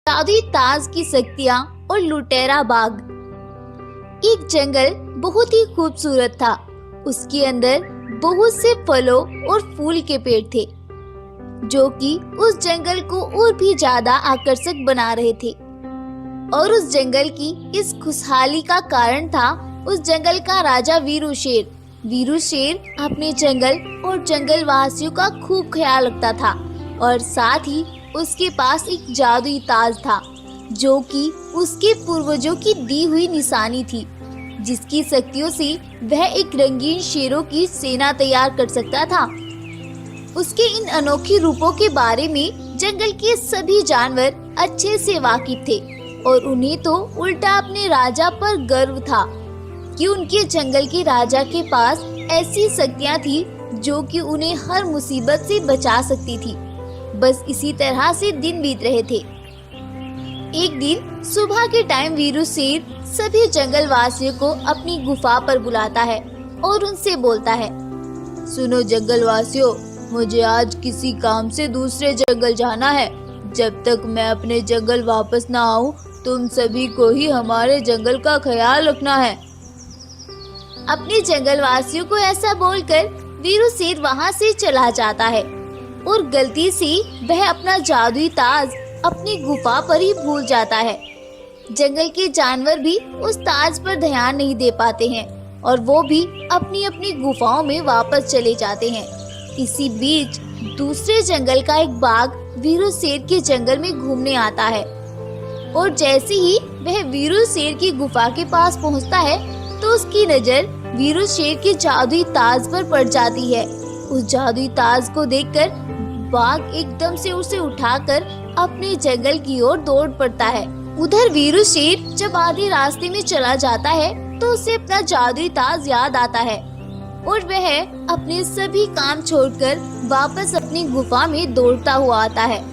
जादुई ताज की शक्तियाँ और लुटेरा बाग। एक जंगल बहुत ही खूबसूरत था। उसके अंदर बहुत से फलों और फूल के पेड़ थे, जो कि उस जंगल को और भी ज्यादा आकर्षक बना रहे थे। और उस जंगल की इस खुशहाली का कारण था उस जंगल का राजा वीरू शेर। वीरू शेर अपने जंगल और जंगल वासियों का खूब ख्याल रखता था, और साथ ही उसके पास एक जादुई ताज था, जो कि उसके पूर्वजों की दी हुई निशानी थी, जिसकी शक्तियों से वह एक रंगीन शेरों की सेना तैयार कर सकता था। उसके इन अनोखे रूपों के बारे में जंगल के सभी जानवर अच्छे से वाकिफ थे, और उन्हें तो उल्टा अपने राजा पर गर्व था कि उनके जंगल के राजा के पास ऐसी शक्तियां थी जो कि उन्हें हर मुसीबत से बचा सकती थी। बस इसी तरह से दिन बीत रहे थे। एक दिन सुबह के टाइम वीरू शेर सभी जंगल वासियों को अपनी गुफा पर बुलाता है और उनसे बोलता है, सुनो जंगल वासियों, मुझे आज किसी काम से दूसरे जंगल जाना है। जब तक मैं अपने जंगल वापस ना आऊं, तुम सभी को ही हमारे जंगल का ख्याल रखना है। अपने जंगल वासियों को ऐसा बोलकर वीरू शेर वहाँ से चला जाता है, और गलती से वह अपना जादुई ताज अपनी गुफा पर ही भूल जाता है। जंगल के जानवर भी उस ताज पर ध्यान नहीं दे पाते हैं, और वो भी अपनी अपनी गुफाओं में वापस चले जाते हैं। इसी बीच दूसरे जंगल का एक बाघ वीरू शेर के जंगल में घूमने आता है, और जैसे ही वह वीरू शेर की गुफा के पास पहुंचता है, तो उसकी नजर वीरू शेर के जादुई ताज पर पड़ जाती है। उस जादुई ताज को देखकर बाघ एकदम से उसे उठाकर अपने जंगल की ओर दौड़ पड़ता है। उधर वीरू शेर जब आधे रास्ते में चला जाता है, तो उसे अपना जादुई ताज याद आता है, और वह अपने सभी काम छोड़कर वापस अपनी गुफा में दौड़ता हुआ आता है।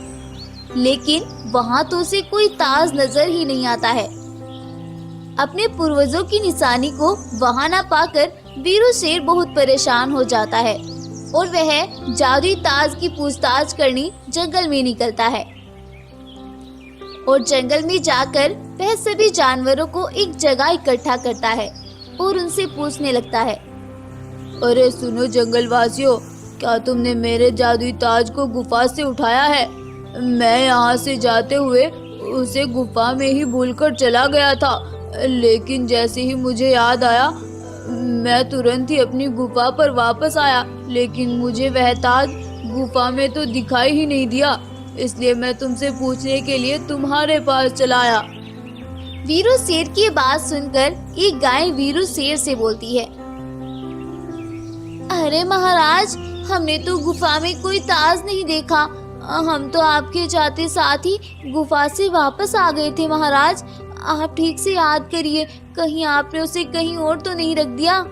लेकिन वहाँ तो उसे कोई ताज नजर ही नहीं आता है। अपने पूर्वजों की निशानी को वहाँ न पाकर वीरू शेर बहुत परेशान हो जाता है, और वह जादुई ताज की पूछताछ करने जंगल में निकलता है। और जंगल में जाकर वह सभी जानवरों को एक जगह इकट्ठा करता है और उनसे पूछने लगता है, अरे सुनो जंगल वासियों, क्या तुमने मेरे जादुई ताज को गुफा से उठाया है? मैं यहाँ से जाते हुए उसे गुफा में ही भूलकर चला गया था, लेकिन जैसे ही मुझे याद आया, मैं तुरंत ही अपनी गुफा पर वापस आया, लेकिन मुझे वह ताज गुफा में तो दिखाई ही नहीं दिया, इसलिए मैं तुमसे पूछने के लिए तुम्हारे पास चला आया। वीरू शेर की बात सुनकर एक गाय वीरू शेर से बोलती है, अरे महाराज, हमने तो गुफा में कोई ताज नहीं देखा। हम तो आपके जाते साथ ही गुफा से वापस आ गए थे महाराज। आप ठीक से याद करिए, कहीं आपने उसे कहीं और तो नहीं रख दिया?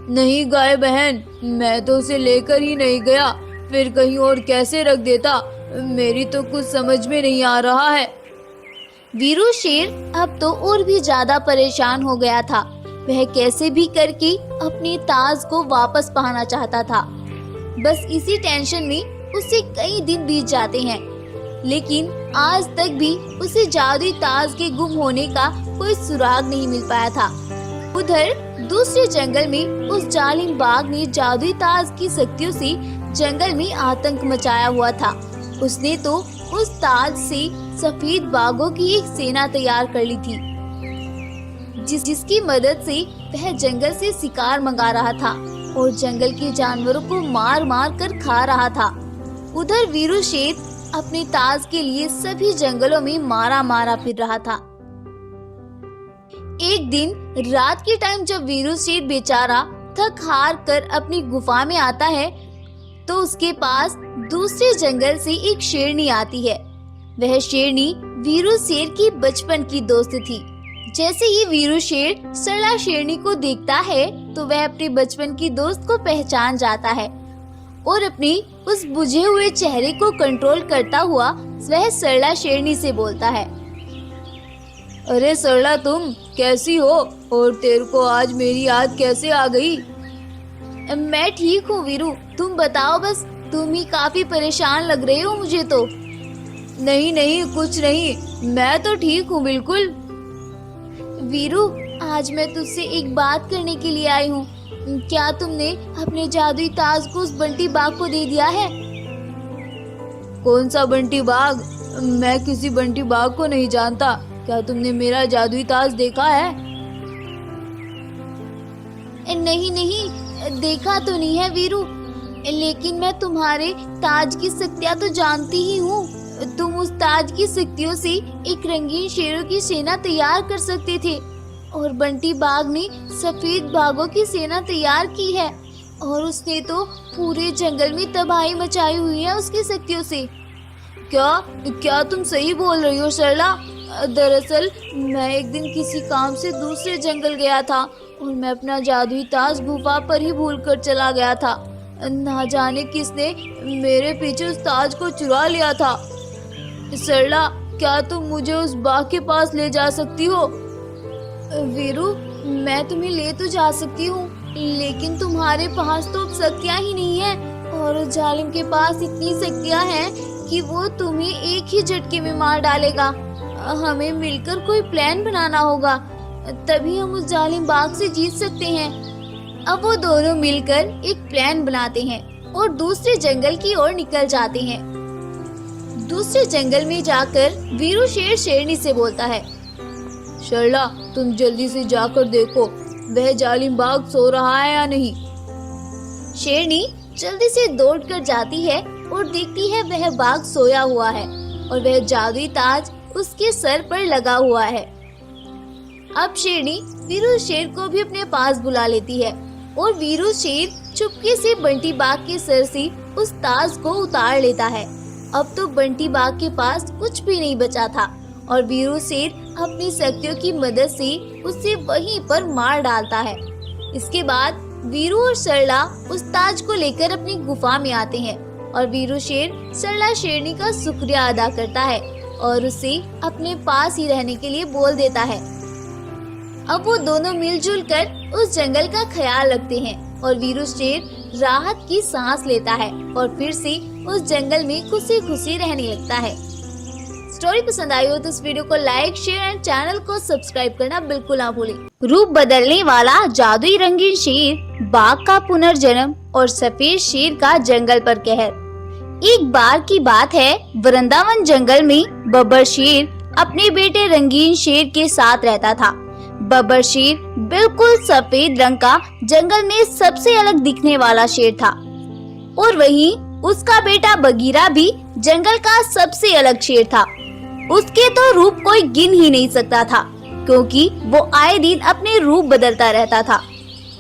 नहीं गाय बहन, मैं तो उसे लेकर ही नहीं गया, फिर कहीं और कैसे रख देता? मेरी तो कुछ समझ में नहीं आ रहा है। वीरू शेर अब तो और भी ज्यादा परेशान हो गया था। वह कैसे भी करके अपने ताज को वापस पाना चाहता था। बस इसी टेंशन में उसे कई दिन बीत जाते हैं, लेकिन आज तक भी उसे जादुई ताज के गुम होने का कोई सुराग नहीं मिल पाया था। उधर दूसरे जंगल में उस जालिम बाघ ने जादुई ताज की शक्तियों से जंगल में आतंक मचाया हुआ था। उसने तो उस ताज से सफेद बाघों की एक सेना तैयार कर ली थी, जिसकी मदद से वह जंगल से शिकार मंगा रहा था और जंगल के जानवरों को मार मार कर खा रहा था। उधर वीरू शेर अपने ताज के लिए सभी जंगलों में मारा मारा फिर रहा था। एक दिन रात के टाइम जब वीरू शेर बेचारा थक हार कर अपनी गुफा में आता है, तो उसके पास दूसरे जंगल से एक शेरनी आती है। वह शेरनी वीरू शेर की बचपन की दोस्त थी। जैसे ही वीरू शेर सरला शेरनी को देखता है, तो वह अपने बचपन की दोस्त को पहचान जाता है, और अपनी उस बुझे हुए चेहरे को कंट्रोल करता हुआ वह सरला शेरनी से बोलता है, अरे सरला, तुम कैसी हो और तेरे को आज मेरी याद कैसे आ गई? मैं ठीक हूँ वीरू, तुम बताओ, बस तुम ही काफी परेशान लग रहे हो मुझे तो। नहीं नहीं, कुछ नहीं, मैं तो ठीक हूँ बिल्कुल। वीरू, आज मैं तुझसे एक बात करने के लिए आई हूँ। क्या तुमने अपने जादुई ताज को उस बंटी बाघ को दे दिया है? कौन सा बंटी बाघ? मैं किसी बंटी बाघ को नहीं जानता। क्या तुमने मेरा जादुई ताज देखा है? नहीं नहीं, देखा तो नहीं है वीरू, लेकिन मैं तुम्हारे ताज की शक्तियाँ तो जानती ही हूँ। तुम उस ताज की शक्तियों से एक रंगीन शेरों की सेना तैयार कर सकते थे, और बंटी बाघ ने सफेद बाघों की सेना तैयार की है, और उसने तो पूरे जंगल में तबाही मचाई हुई है उसकी शक्तियों से। क्या तुम सही बोल रही हो सरला? दरअसल मैं एक दिन किसी काम से दूसरे जंगल गया था, और मैं अपना जादुई ताज गुफा पर ही भूल कर चला गया था। ना जाने किसने मेरे पीछे उस ताज को चुरा लिया था। सरला, क्या तुम मुझे उस बाघ के पास ले जा सकती हो? वीरू, मैं तुम्हें ले तो जा सकती हूँ, लेकिन तुम्हारे पास तो अब शक्तियाँ ही नहीं है, और उस जालिम के पास इतनी शक्तियाँ हैं कि वो तुम्हें एक ही झटके में मार डालेगा। हमें मिलकर कोई प्लान बनाना होगा, तभी हम उस जालिम बाघ से जीत सकते हैं। अब वो दोनों मिलकर एक प्लान बनाते हैं और दूसरे जंगल की ओर निकल जाते हैं। दूसरे जंगल में जाकर वीरू शेर शेरनी से बोलता है, शर्ला, तुम जल्दी से जाकर देखो वह जालिम बाघ सो रहा है या नहीं। शेरनी जल्दी से दौड़कर जाती है और देखती है वह बाघ सोया हुआ है, और वह जादुई ताज उसके सर पर लगा हुआ है। अब शेरनी वीरू शेर को भी अपने पास बुला लेती है, और वीरू शेर चुपके से बंटी बाघ के सर से उस ताज को उतार लेता है। अब तो बंटी बाघ के पास कुछ भी नहीं बचा था, और वीरू शेर अपनी शक्तियों की मदद से उसे वहीं पर मार डालता है। इसके बाद वीरू और सरला उस ताज को लेकर अपनी गुफा में आते हैं, और वीरू शेर सरला शेरनी का शुक्रिया अदा करता है और उसे अपने पास ही रहने के लिए बोल देता है। अब वो दोनों मिलजुल कर उस जंगल का ख्याल रखते हैं, और वीरू शेर राहत की सांस लेता है और फिर से उस जंगल में खुशी खुशी रहने लगता है। स्टोरी पसंद आई हो तो इस वीडियो को लाइक, शेयर एंड चैनल को सब्सक्राइब करना बिल्कुल ना भूलें। रूप बदलने वाला जादुई रंगीन शेर, बाघ का पुनर्जन्म और सफेद शेर का जंगल पर कहर। एक बार की बात है, वृंदावन जंगल में बब्बर शेर अपने बेटे रंगीन शेर के साथ रहता था। बब्बर शेर बिल्कुल सफेद रंग का जंगल में सबसे अलग दिखने वाला शेर था, और वहीं उसका बेटा बगीरा भी जंगल का सबसे अलग शेर था। उसके तो रूप कोई गिन ही नहीं सकता था, क्योंकि वो आए दिन अपने रूप बदलता रहता था।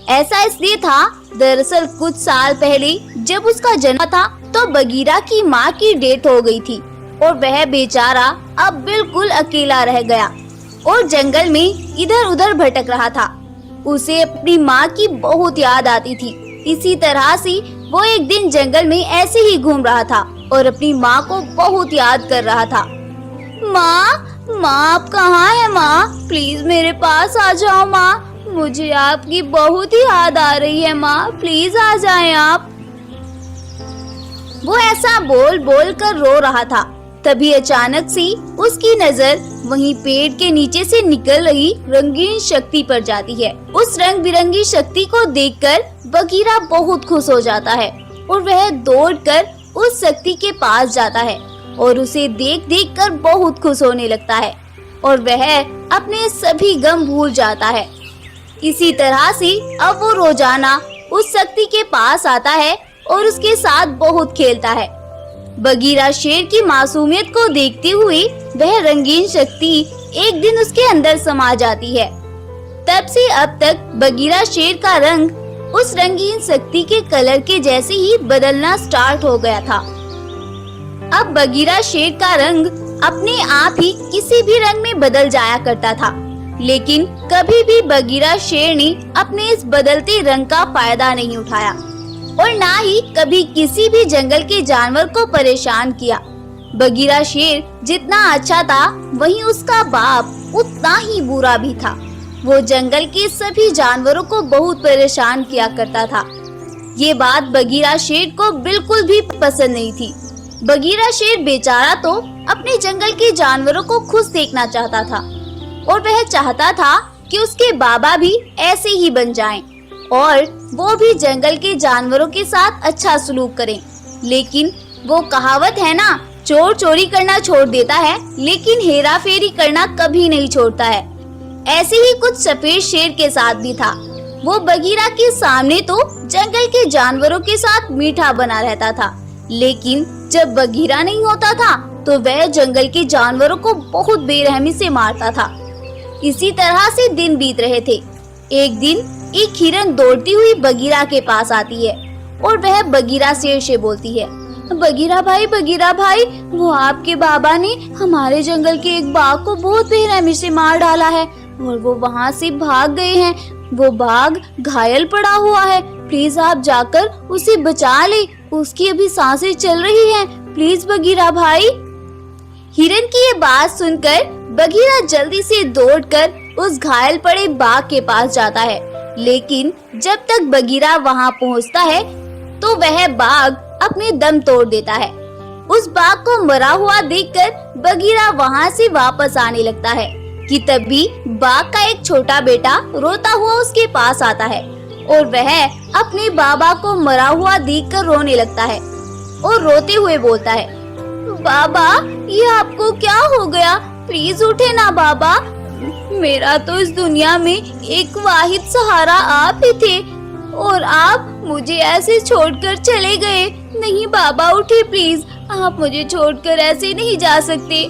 ऐसा इसलिए था, दरअसल कुछ साल पहले जब उसका जन्म था तो बगीरा की माँ की डेथ हो गई थी, और वह बेचारा अब बिल्कुल अकेला रह गया और जंगल में इधर उधर भटक रहा था। उसे अपनी माँ की बहुत याद आती थी। इसी तरह से वो एक दिन जंगल में ऐसे ही घूम रहा था और अपनी माँ को बहुत याद कर रहा था। माँ, आप कहाँ हैं माँ? प्लीज मेरे पास आ जाओ माँ, मुझे आपकी बहुत ही याद आ रही है माँ, प्लीज आ जाएं आप। वो ऐसा बोल बोल कर रो रहा था। तभी अचानक से उसकी नजर वहीं पेड़ के नीचे से निकल रही रंगीन शक्ति पर जाती है। उस रंग बिरंगी शक्ति को देखकर बगीरा बहुत खुश हो जाता है, और वह दौड़कर उस शक्ति के पास जाता है और उसे देख देख कर बहुत खुश होने लगता है, और वह अपने सभी गम भूल जाता है। इसी तरह से अब वो रोजाना उस शक्ति के पास आता है और उसके साथ बहुत खेलता है। बगीरा शेर की मासूमियत को देखते हुए वह रंगीन शक्ति एक दिन उसके अंदर समा जाती है। तब से अब तक बगीरा शेर का रंग उस रंगीन शक्ति के कलर के जैसे ही बदलना स्टार्ट हो गया था। अब बगीरा शेर का रंग अपने आप ही किसी भी रंग में बदल जाया करता था, लेकिन कभी भी बगीरा शेर ने अपने इस बदलते रंग का फायदा नहीं उठाया, और ना ही कभी किसी भी जंगल के जानवर को परेशान किया। बगीरा शेर जितना अच्छा था, वहीं उसका बाप उतना ही बुरा भी था। वो जंगल के सभी जानवरों को बहुत परेशान किया करता था। ये बात बगीरा शेर को बिल्कुल भी पसंद नहीं थी। बगीरा शेर बेचारा तो अपने जंगल के जानवरों को खुश देखना चाहता था और वह चाहता था कि उसके बाबा भी ऐसे ही बन जाएं और वो भी जंगल के जानवरों के साथ अच्छा सलूक करें। लेकिन वो कहावत है ना, चोर चोरी करना छोड़ देता है लेकिन हेरा फेरी करना कभी नहीं छोड़ता है। ऐसे ही कुछ सफेद शेर के साथ भी था। वो बगीरा के सामने तो जंगल के जानवरों के साथ मीठा बना रहता था, लेकिन जब बगीरा नहीं होता था तो वह जंगल के जानवरों को बहुत बेरहमी से मारता था। इसी तरह से दिन बीत रहे थे। एक दिन एक हिरन दौड़ती हुई बगीरा के पास आती है और वह बगीरा शेर से बोलती है, बगीरा भाई, वो आपके बाबा ने हमारे जंगल के एक बाघ को बहुत बेरहमी से मार डाला है और वो वहाँ से भाग गए हैं। वो बाघ घायल पड़ा हुआ है, प्लीज आप जाकर उसे बचा ले, उसकी अभी सांसें चल रही हैं, प्लीज बगीरा भाई। हिरन की ये बात सुनकर बगीरा जल्दी से दौड़कर उस घायल पड़े बाघ के पास जाता है, लेकिन जब तक बगीरा वहाँ पहुँचता है तो वह बाघ अपने दम तोड़ देता है। उस बाघ को मरा हुआ देखकर बगीरा वहाँ से वापस आने लगता है कि तभी बाघ का एक छोटा बेटा रोता हुआ उसके पास आता है और वह अपने बाबा को मरा हुआ देखकर रोने लगता है और रोते हुए बोलता है, बाबा ये आपको क्या हो गया, प्लीज उठे ना बाबा, मेरा तो इस दुनिया में एक वाहिद सहारा आप ही थे और आप मुझे ऐसे छोड़कर चले गए। नहीं बाबा उठे प्लीज, आप मुझे छोड़कर ऐसे नहीं जा सकते।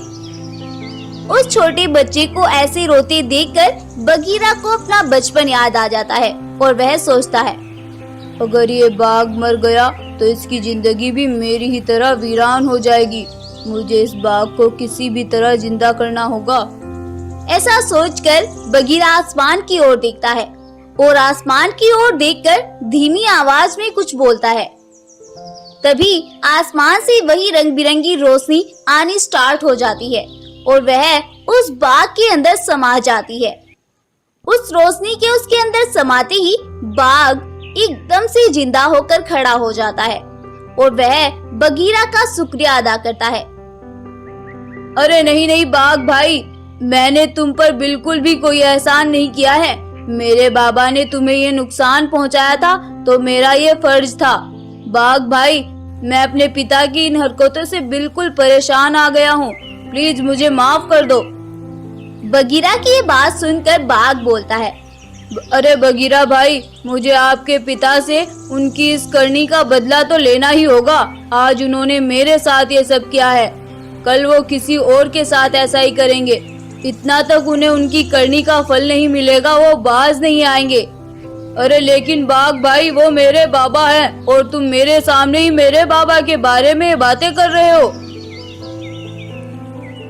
उस छोटे बच्चे को ऐसे रोते देखकर बगीरा को अपना बचपन याद आ जाता है और वह सोचता है, अगर ये बाघ मर गया तो इसकी जिंदगी भी मेरी ही तरह वीरान हो जाएगी। मुझे इस बाघ को किसी भी तरह जिंदा करना होगा। ऐसा सोचकर बगीरा आसमान की ओर देखता है और आसमान की ओर देखकर धीमी आवाज में कुछ बोलता है। तभी आसमान से वही रंग बिरंगी रोशनी आनी स्टार्ट हो जाती है और वह उस बाग के अंदर समा जाती है। उस रोशनी के उसके अंदर समाते ही बाघ एकदम से जिंदा होकर खड़ा हो जाता है और वह बगीरा का शुक्रिया अदा करता है। अरे नहीं बाघ भाई, मैंने तुम पर बिल्कुल भी कोई एहसान नहीं किया है। मेरे बाबा ने तुम्हें ये नुकसान पहुंचाया था तो मेरा ये फर्ज था। बाघ भाई, मैं अपने पिता की इन हरकतों से बिल्कुल परेशान आ गया हूँ, प्लीज मुझे माफ कर दो। बगीरा की ये बात सुनकर बाघ बोलता है, अरे बगीरा भाई, मुझे आपके पिता से उनकी इस करनी का बदला तो लेना ही होगा। आज उन्होंने मेरे साथ ये सब किया है, कल वो किसी और के साथ ऐसा ही करेंगे। इतना तक उन्हें उनकी करनी का फल नहीं मिलेगा, वो बाज नहीं आएंगे। अरे लेकिन बाघ भाई, वो मेरे बाबा हैं और तुम मेरे सामने ही मेरे बाबा के बारे में बातें कर रहे हो।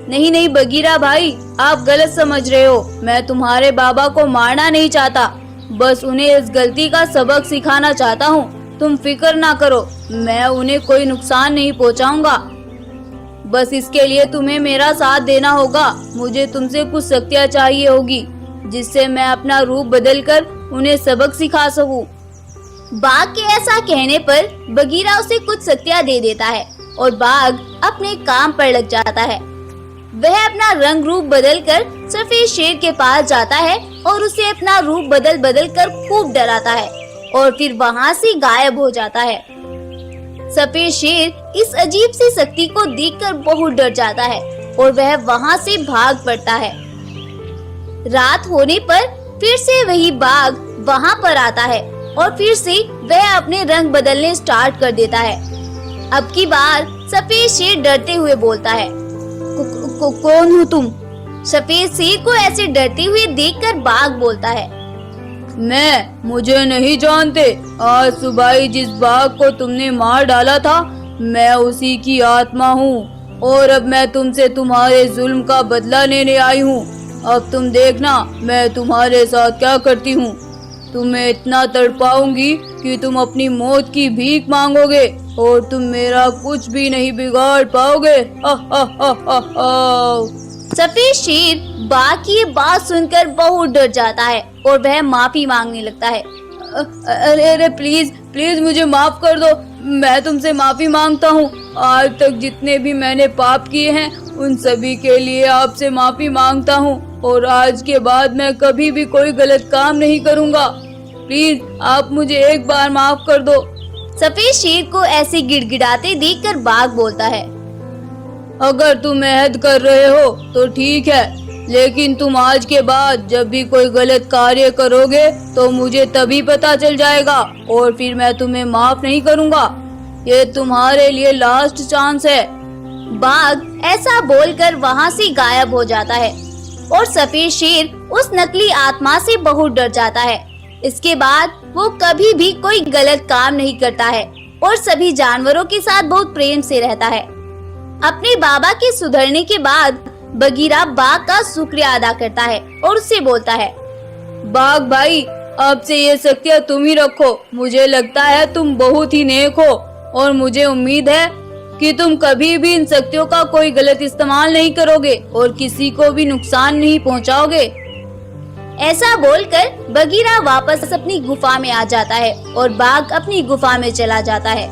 नहीं बगीरा भाई, आप गलत समझ रहे हो। मैं तुम्हारे बाबा को मारना नहीं चाहता, बस उन्हें इस गलती का सबक सिखाना चाहता हूँ। तुम फिक्र ना करो, मैं उन्हें कोई नुकसान नहीं पहुँचाऊंगा। बस इसके लिए तुम्हें मेरा साथ देना होगा। मुझे तुमसे कुछ शक्तियाँ चाहिए होगी जिससे मैं अपना रूप बदलकर उन्हें सबक सिखा सकूं। बाघ के ऐसा कहने पर बगीरा उसे कुछ शक्तियाँ दे देता है और बाघ अपने काम पर लग जाता है। वह अपना रंग रूप बदलकर सफेद शेर के पास जाता है और उसे अपना रूप बदल कर खूब डराता है और फिर वहाँ से गायब हो जाता है। सफेद शेर इस अजीब सी शक्ति को देखकर बहुत डर जाता है और वह वहाँ से भाग पड़ता है। रात होने पर फिर से वही बाघ वहाँ पर आता है और फिर से वह अपने रंग बदलने स्टार्ट कर देता है। अब की बार सफेद शेर डरते हुए बोलता है, कौन हो तुम? सफेद शेर को ऐसे डरते हुए देखकर बाघ बोलता है, मुझे नहीं जानते। आज सुबह जिस बाघ को तुमने मार डाला था, मैं उसी की आत्मा हूँ और अब मैं तुमसे तुम्हारे जुल्म का बदला लेने आई हूँ। अब तुम देखना मैं तुम्हारे साथ क्या करती हूँ। तुम्हें इतना तड़पाऊंगी कि तुम अपनी मौत की भीख मांगोगे और तुम मेरा कुछ भी नहीं बिगाड़ पाओगे। सफेद शेर बाघ की बात सुनकर बहुत डर जाता है और वह माफी मांगने लगता है। अरे प्लीज प्लीज मुझे माफ कर दो। मैं तुमसे माफी मांगता हूँ। आज तक जितने भी मैंने पाप किए हैं उन सभी के लिए आपसे माफी मांगता हूँ और आज के बाद मैं कभी भी कोई गलत काम नहीं करूँगा। प्लीज आप मुझे एक बार माफ कर दो। सफेद शेर को ऐसे गिड़गिड़ाते देखकर बाघ बोलता है, अगर तुम अहद कर रहे हो तो ठीक है, लेकिन तुम आज के बाद जब भी कोई गलत कार्य करोगे तो मुझे तभी पता चल जाएगा और फिर मैं तुम्हें माफ नहीं करूँगा। ये तुम्हारे लिए लास्ट चांस है। बाघ ऐसा बोलकर वहाँ से गायब हो जाता है और सफेद शेर उस नकली आत्मा से बहुत डर जाता है। इसके बाद वो कभी भी कोई गलत काम नहीं करता है और सभी जानवरों के साथ बहुत प्रेम से रहता है। अपने बाबा के सुधरने के बाद बगीरा बाघ का शुक्रिया अदा करता है और उससे बोलता है, बाघ भाई, अब से ये सत्य तुम ही रखो। मुझे लगता है तुम बहुत ही नेक हो और मुझे उम्मीद है कि तुम कभी भी इन शक्तियों का कोई गलत इस्तेमाल नहीं करोगे और किसी को भी नुकसान नहीं पहुंचाओगे। ऐसा बोलकर बगीरा वापस अपनी गुफा में आ जाता है और बाघ अपनी गुफा में चला जाता है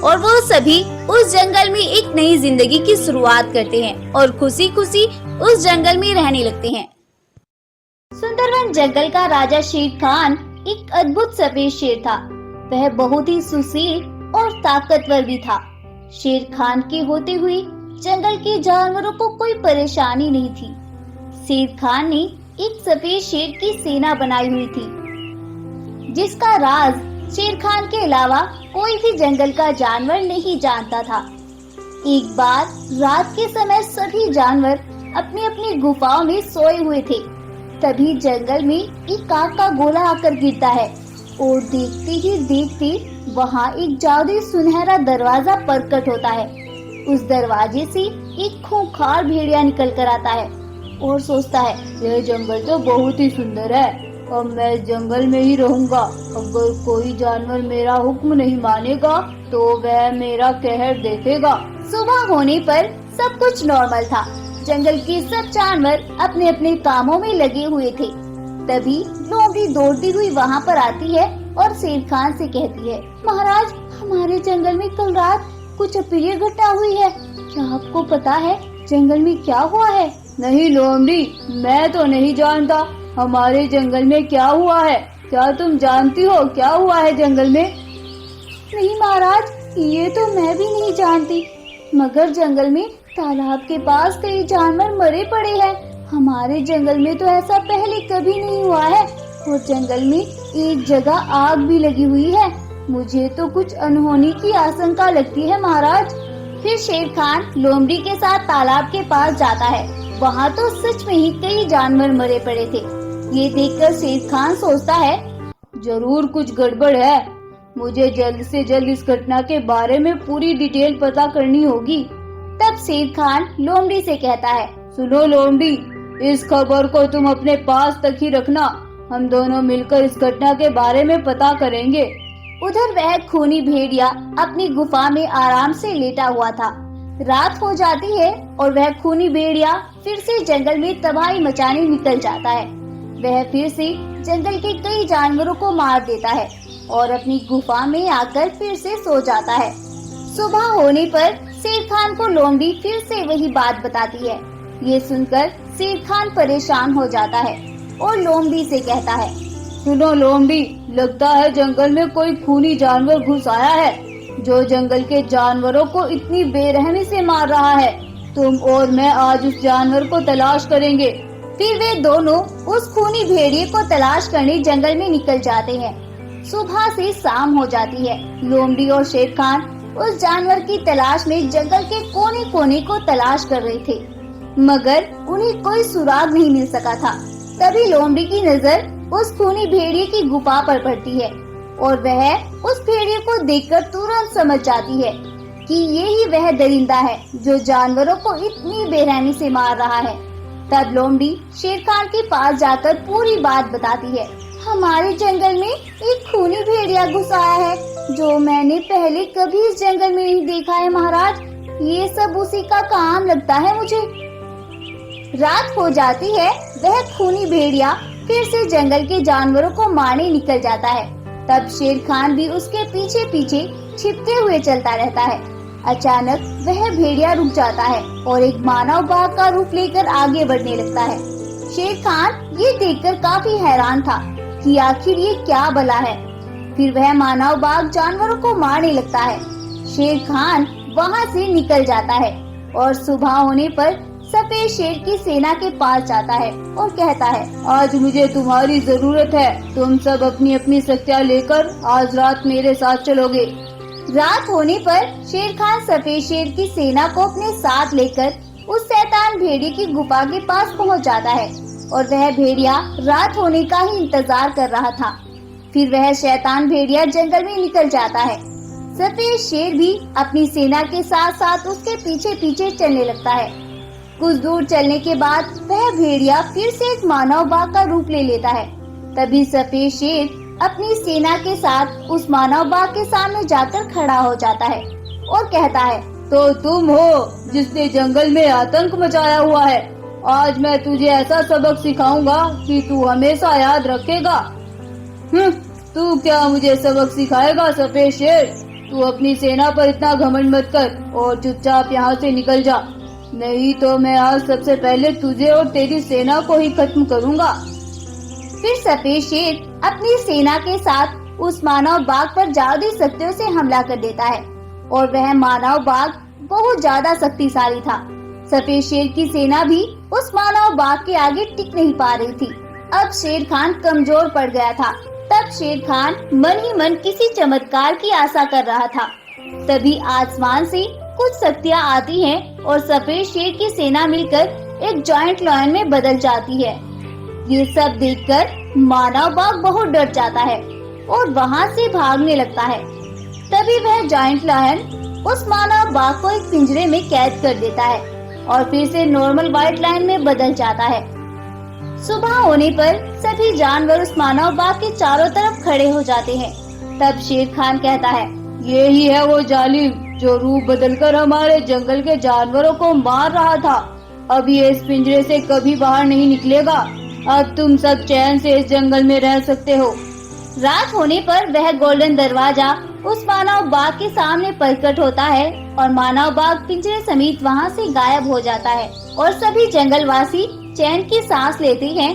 और वो सभी उस जंगल में एक नई जिंदगी की शुरुआत करते हैं और खुशी खुशी उस जंगल में रहने लगते हैं। सुंदरवन जंगल का राजा शेर खान एक अद्भुत सफेद शेर था। वह बहुत ही सुशील और ताकतवर भी था। शेर खान के होते हुए जंगल के जानवरों को कोई परेशानी नहीं थी। शेर खान ने एक सफेद शेर की सेना बनाई हुई थी जिसका राज शेर खान के अलावा कोई भी जंगल का जानवर नहीं जानता था। एक बार रात के समय सभी जानवर अपनी अपनी गुफाओं में सोए हुए थे। तभी जंगल में एक आग का गोला आकर गिरता है और देखते ही देखते वहाँ एक जादुई सुनहरा दरवाजा प्रकट होता है। उस दरवाजे से एक खूंखार भेड़िया निकल कर आता है और सोचता है, यह जंगल तो बहुत ही सुंदर है और मैं इस जंगल में ही रहूंगा। अगर कोई जानवर मेरा हुक्म नहीं मानेगा तो वह मेरा कहर देखेगा। सुबह होने पर सब कुछ नॉर्मल था। जंगल के सब जानवर अपने अपने कामों में लगे हुए थे। तभी लोमड़ी दौड़ती हुई वहाँ पर आती है और शेर खान से कहती है, महाराज, हमारे जंगल में कल रात कुछ अप्रिय घटना हुई है। क्या आपको पता है जंगल में क्या हुआ है? नहीं लोमड़ी, मैं तो नहीं जानता हमारे जंगल में क्या हुआ है। क्या तुम जानती हो क्या हुआ है जंगल में? नहीं महाराज, ये तो मैं भी नहीं जानती, मगर जंगल में तालाब के पास कई जानवर मरे पड़े हैं। हमारे जंगल में तो ऐसा पहले कभी नहीं हुआ है और जंगल में एक जगह आग भी लगी हुई है। मुझे तो कुछ अनहोनी की आशंका लगती है महाराज। फिर शेर खान लोमड़ी के साथ तालाब के पास जाता है। वहाँ तो सच में ही कई जानवर मरे पड़े थे। ये देखकर शेर खान सोचता है, जरूर कुछ गड़बड़ है। मुझे जल्द से जल्द इस घटना के बारे में पूरी डिटेल पता करनी होगी। तब शेर खान लोमड़ी से कहता है, सुनो लोमड़ी, इस खबर को तुम अपने पास तक ही रखना। हम दोनों मिलकर इस घटना के बारे में पता करेंगे। उधर वह खूनी भेड़िया अपनी गुफा में आराम से लेटा हुआ था। रात हो जाती है और वह खूनी भेड़िया फिर से जंगल में तबाही मचाने निकल जाता है। वह फिर से जंगल के कई जानवरों को मार देता है और अपनी गुफा में आकर फिर से सो जाता है। सुबह होने पर शेर खान को लोमड़ी फिर से वही बात बताती है। ये सुनकर शेर खान परेशान हो जाता है और लोमड़ी से कहता है, सुनो लोमड़ी, लगता है जंगल में कोई खूनी जानवर घुस आया है जो जंगल के जानवरों को इतनी बेरहमी से मार रहा है। तुम और मैं आज उस जानवर को तलाश करेंगे। फिर वे दोनों उस खूनी भेड़िए को तलाश करने जंगल में निकल जाते हैं। सुबह से शाम हो जाती है। लोमड़ी और शेर खान उस जानवर की तलाश में जंगल के कोने कोने को तलाश कर रहे थे, मगर उन्हें कोई सुराग नहीं मिल सका था। तभी लोमड़ी की नजर उस खूनी भेड़िए की गुफा पर पड़ती है और वह उस भेड़िए को देखकर तुरंत समझ जाती है कि ये ही वह दरिंदा है जो जानवरों को इतनी बेरहमी से मार रहा है। तब लोमड़ी शेर खान के पास जाकर पूरी बात बताती है। हमारे जंगल में एक खूनी भेड़िया घुस आया है जो मैंने पहले कभी इस जंगल में नहीं देखा है महाराज। ये सब उसी का काम लगता है मुझे। रात हो जाती है। वह खूनी भेड़िया फिर से जंगल के जानवरों को मारने निकल जाता है। तब शेर खान भी उसके पीछे पीछे छिपते हुए चलता रहता है। अचानक वह भेड़िया रुक जाता है और एक मानव बाघ का रूप लेकर आगे बढ़ने लगता है। शेर खान ये देखकर काफी हैरान था कि आखिर ये क्या बला है। फिर वह मानव बाघ जानवरों को मारने लगता है। शेर खान वहाँ से निकल जाता है और सुबह होने पर सफेद शेर की सेना के पास जाता है और कहता है, आज मुझे तुम्हारी जरूरत है। तुम सब अपनी अपनी शक्तियाँ लेकर आज रात मेरे साथ चलोगे। रात होने पर शेर खान सफेद शेर की सेना को अपने साथ लेकर उस शैतान भेड़िए की गुफा के पास पहुंच जाता है और वह भेड़िया रात होने का ही इंतजार कर रहा था। फिर वह शैतान भेड़िया जंगल में निकल जाता है। सफेद शेर भी अपनी सेना के साथ साथ उसके पीछे पीछे चलने लगता है। कुछ दूर चलने के बाद वह भेड़िया फिर से एक मानव बाघ का रूप ले लेता है। तभी सफेद शेर अपनी सेना के साथ उस मानव बाघ के सामने जाकर खड़ा हो जाता है और कहता है, तो तुम हो जिसने जंगल में आतंक मचाया हुआ है। आज मैं तुझे ऐसा सबक सिखाऊंगा कि तू हमेशा याद रखेगा। तू क्या मुझे सबक सिखाएगा सफेद शेर? तू अपनी सेना पर इतना घमंड मत कर और चुपचाप यहाँ से निकल जा, नहीं तो मैं आज सबसे पहले तुझे और तेरी सेना को ही खत्म करूँगा। फिर सफेद शेर अपनी सेना के साथ उस मानव बाघ पर जादुई शक्तियों से हमला कर देता है और वह मानव बाघ बहुत ज्यादा शक्तिशाली था। सफेद शेर की सेना भी उस मानव बाघ के आगे टिक नहीं पा रही थी। अब शेर खान कमजोर पड़ गया था। तब शेर खान मन ही मन किसी चमत्कार की आशा कर रहा था। तभी आसमान से कुछ शक्तियाँ आती हैं और सफेद शेर की सेना मिलकर एक जॉइंट लॉयन में बदल जाती है। ये सब देखकर मानव बाघ बहुत डर जाता है और वहाँ से भागने लगता है। तभी वह जॉइंट लायन उस मानव बाघ को एक पिंजरे में कैद कर देता है और फिर से नॉर्मल व्हाइट लायन में बदल जाता है। सुबह होने पर सभी जानवर उस मानव बाघ के चारों तरफ खड़े हो जाते हैं। तब शेर खान कहता है, ये ही है वो जालिम जो रूप बदलकर हमारे जंगल के जानवरों को मार रहा था। अब ये इस पिंजरे से कभी बाहर नहीं निकलेगा। अब तुम सब चैन से इस जंगल में रह सकते हो। रात होने पर वह गोल्डन दरवाजा उस मानव बाघ के सामने प्रकट होता है और मानव बाघ पिंजरे समेत वहाँ से गायब हो जाता है और सभी जंगलवासी चैन की सांस लेते हैं